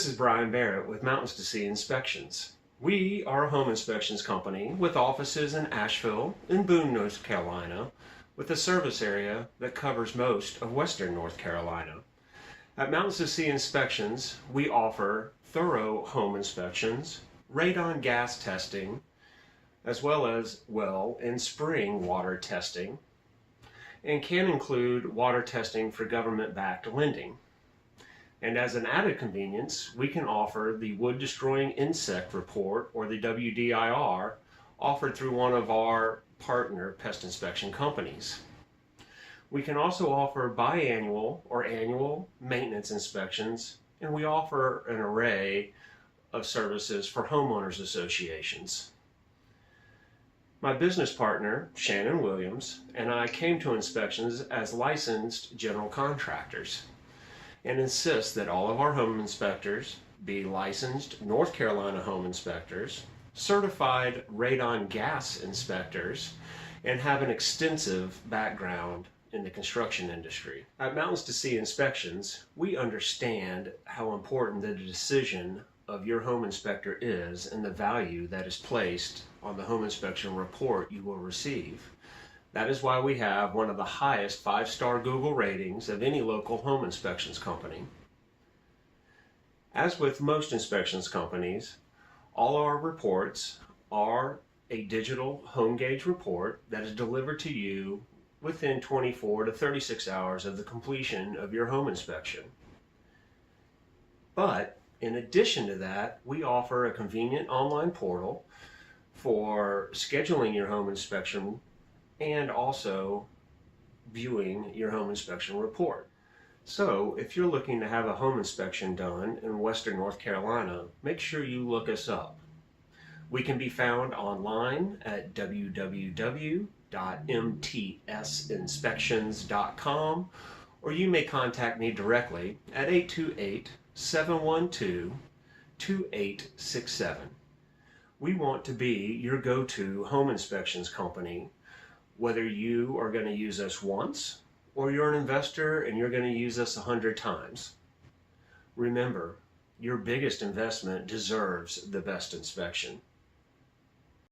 This is Brian Barrett with Mountains to Sea Inspections. We are a home inspections company with offices in Asheville and Boone, North Carolina, with a service area that covers most of western North Carolina. At Mountains to Sea Inspections, we offer thorough home inspections, radon gas testing, as well as well and spring water testing, and can include water testing for government-backed lending. And as an added convenience, we can offer the Wood Destroying Insect Report, or the WDIR, offered through one of our partner pest inspection companies. We can also offer biannual or annual maintenance inspections, and we offer an array of services for homeowners associations. My business partner, Shannon Williams, and I came to inspections as licensed general contractors, and insist that all of our home inspectors be licensed North Carolina home inspectors, certified radon gas inspectors, and have an extensive background in the construction industry. At Mountains to Sea Inspections, we understand how important the decision of your home inspector is and the value that is placed on the home inspection report you will receive. That is why we have one of the highest 5-star Google ratings of any local home inspections company. As with most inspections companies, all our reports are a digital home gauge report that is delivered to you within 24 to 36 hours of the completion of your home inspection. But in addition to that, we offer a convenient online portal for scheduling your home inspection and also viewing your home inspection report. So if you're looking to have a home inspection done in western North Carolina, make sure you look us up. We can be found online at www.mtsinspections.com, or you may contact me directly at 828-712-2867. We want to be your go-to home inspections company, whether you are going to use us once or you're an investor and you're going to use us 100 times. Remember, your biggest investment deserves the best inspection.